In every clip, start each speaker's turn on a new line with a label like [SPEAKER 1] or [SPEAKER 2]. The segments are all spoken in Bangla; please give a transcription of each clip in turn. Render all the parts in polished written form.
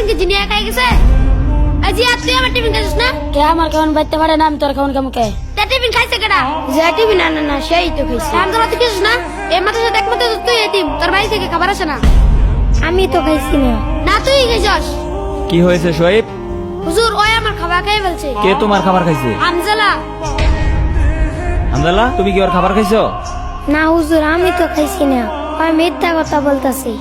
[SPEAKER 1] টিফিন কি জিনিয়া খাই গেছে? আজি আর তুই আমার টিফিন খাইছিস না?
[SPEAKER 2] কে আমার খাওয়ান বাইতে পারে না, আমি তোর খাওয়ান কেমন কে?
[SPEAKER 1] তা টিফিন খাইছে কেডা?
[SPEAKER 2] যে টিভি না না না সেই তো খাইছি।
[SPEAKER 1] আমজালা তুই খাইছিস না? এই মাদ্রাসা দেখ মতো তুই এতিম, তোর বাড়ি থেকে খাবার আসে না।
[SPEAKER 2] আমি তো খাইছি না।
[SPEAKER 1] না তুই খাইছস।
[SPEAKER 3] কি হয়েছে শোয়েব?
[SPEAKER 1] হুজুর ওই আমার খাবার খাই বলছে।
[SPEAKER 3] কে তোমার খাবার খাইছে?
[SPEAKER 1] আমজালা।
[SPEAKER 3] হামদাল্লাহ, তুমি কি ওর খাবার খাইছো?
[SPEAKER 2] না হুজুর, আমি তো খাইছি না, আমি মিথ্যা কথা বলতাছি।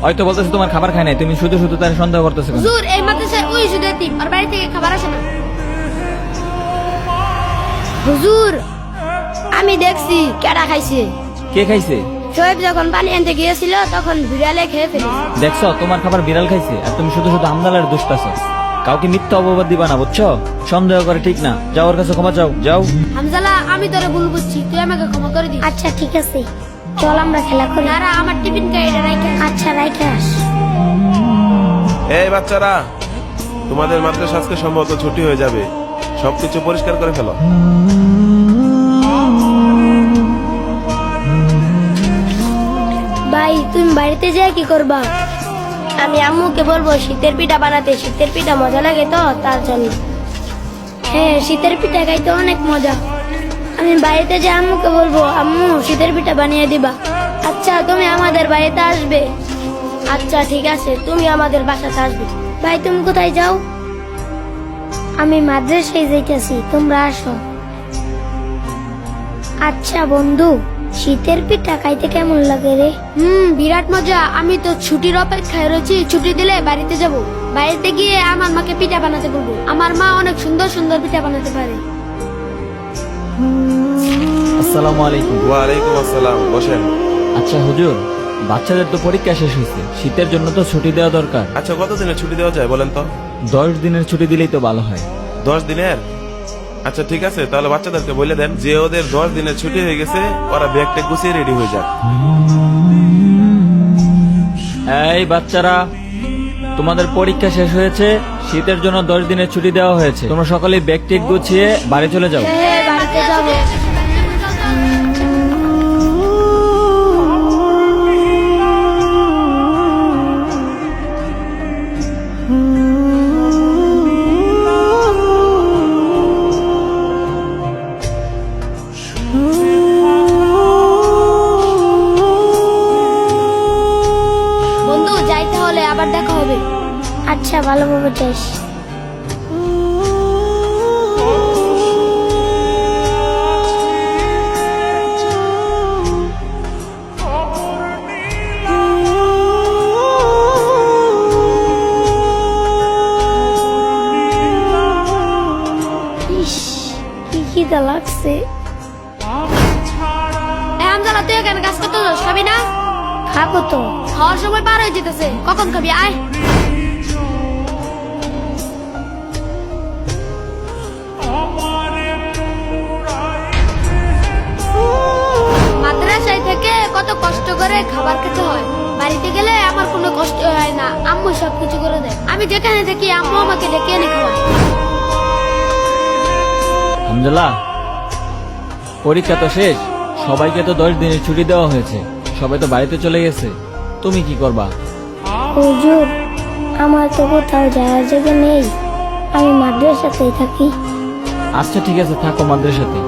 [SPEAKER 3] হয়তো বলতেছে তোমার খাবার খায় নাই, তুমি শুধু শুধু তার সন্দেহ করতেছো কেন?
[SPEAKER 1] হুজুর এই মাদ্রাসায় ওই শুধু এতিম, ওর বাড়ি থেকে খাবার আসে না।
[SPEAKER 2] হুজুর আমি দেখছি কেডা খাইছে।
[SPEAKER 3] কে খাইছে?
[SPEAKER 2] শোয়েব যখন পানি আনতে গিয়েছিল তখন বিড়ালে খেয়ে ফেলেছে।
[SPEAKER 3] দেখছো তোমার খাবার বিড়াল খাইছে, আর তুমি শুধু শুধু হামদালার দোষ পাচ্ছো। কাউকে মিথ্যা অপবাদ দিবা না, বুঝছো? সন্দেহ করে ঠিক না। যাও ওর কাছে ক্ষমা চাও, যাও।
[SPEAKER 1] হামজালা আমি তোরে ভুল বুঝছি, তুই আমাকে ক্ষমা করে দিস।
[SPEAKER 2] আচ্ছা ঠিক আছে, চল আমরা খেলা করি।
[SPEAKER 1] নারা আমার টিফিন খাই এটা রাইখে।
[SPEAKER 2] আচ্ছা রাইখে আস।
[SPEAKER 4] এই বাচ্চারা, তোমাদের মাদ্রাসা আজকে সম্ভবত ছুটি হয়ে যাবে, সবকিছু পরিষ্কার করে ফেলো।
[SPEAKER 2] ভাই তুমি বাড়িতে যেয়ে কি করবা? আমি আম্মুকে বলবো শীতের পিঠা বানাতে, শীতের পিঠা মজা লাগে তো তার জন্য। হ্যাঁ শীতের পিঠা খাইতে অনেক মজা। আমি বাড়িতে যে আম্মুকে বলবো আম্মু শীতের পিঠা বানিয়ে দিবা। আচ্ছা তুমি আমাদের বাড়িতে আসবে? আচ্ছা ঠিক আছে, তুমি আমাদের বাসাতে আসবে। ভাই তুমি কোথায় যাও? আমি মাদ্রাসায় যাইতেছি, তোমরা আসো। আচ্ছা বন্ধু, শীতের পিঠা খাইতে কেমন লাগে রে?
[SPEAKER 1] বিরাট মজা। আমি তো ছুটির অপেক্ষায় রয়েছি, ছুটি দিলে বাড়িতে যাব। বাড়িতে গিয়ে আমার মাকে পিঠা বানাতে বলবো। আমার মা অনেক সুন্দর সুন্দর পিঠা বানাতে পারে।
[SPEAKER 3] আসসালামু আলাইকুম।
[SPEAKER 4] ওয়ালাইকুম আসসালাম, বসেন।
[SPEAKER 3] আচ্ছা হুজুর, বাচ্চাদের তো পরীক্ষা শেষ হয়েছে, শীতের জন্য তো ছুটি দেওয়া দরকার।
[SPEAKER 4] আচ্ছা কতদিনের ছুটি দেওয়া যায় বলেন তো?
[SPEAKER 3] 10 দিনের ছুটি দিলেই তো ভালো হয়।
[SPEAKER 4] 10 দিনের? আচ্ছা ঠিক আছে, তাহলে বাচ্চাদেরকে বলে দেন যে ওদের 10 দিনের ছুটি হয়ে গেছে, ওরা ব্যাগটা গুছিয়ে রেডি হয়ে যাক।
[SPEAKER 3] এই বাচ্চারা, তোমাদের পরীক্ষা শেষ হয়েছে, শীতের জন্য 10 দিনের ছুটি দেওয়া হয়েছে। তোমরা সকলে ব্যাগ টেক গুছিয়ে বাড়ি চলে যাও।
[SPEAKER 2] হ্যাঁ বাড়িতে যাবো।
[SPEAKER 1] বন্ধু যাইতে হলে আবার দেখা হবে।
[SPEAKER 2] আচ্ছা ভালোভাবে যাস। ইস, কি খিদা লাগছে।
[SPEAKER 1] আমজালা তুই এখানে কাজ করতে যাস, খাবি না?
[SPEAKER 2] খাবো তো।
[SPEAKER 1] খাওয়ার সময় পার হয়ে যেতেছে, কখন খাবি? আয়। মাদ্রাসায় থেকে কত কষ্ট করে খাবার খেতে হয়, বাড়িতে গেলে আমার কোনো কষ্ট হয় না, আম্মু সবকিছু করে দেয়। আমি যেখানে থাকি আম্মু আমাকে ডেকে এনে খাওয়ায়।
[SPEAKER 3] হামদুল্লাহ, পরীক্ষা তো শেষ, সবাইকে তো 10 দিনের ছুটি দেওয়া হয়েছে, সবাই তো বাড়িতে চলে গেছে। তুমি কি করবা?
[SPEAKER 2] হুজুর আমার তো কোথাও যাওয়ার জায়গা নেই, আমি মাদ্রাসাতেই থাকি।
[SPEAKER 3] আচ্ছা ঠিক আছে, থাকো মাদ্রাসাতে।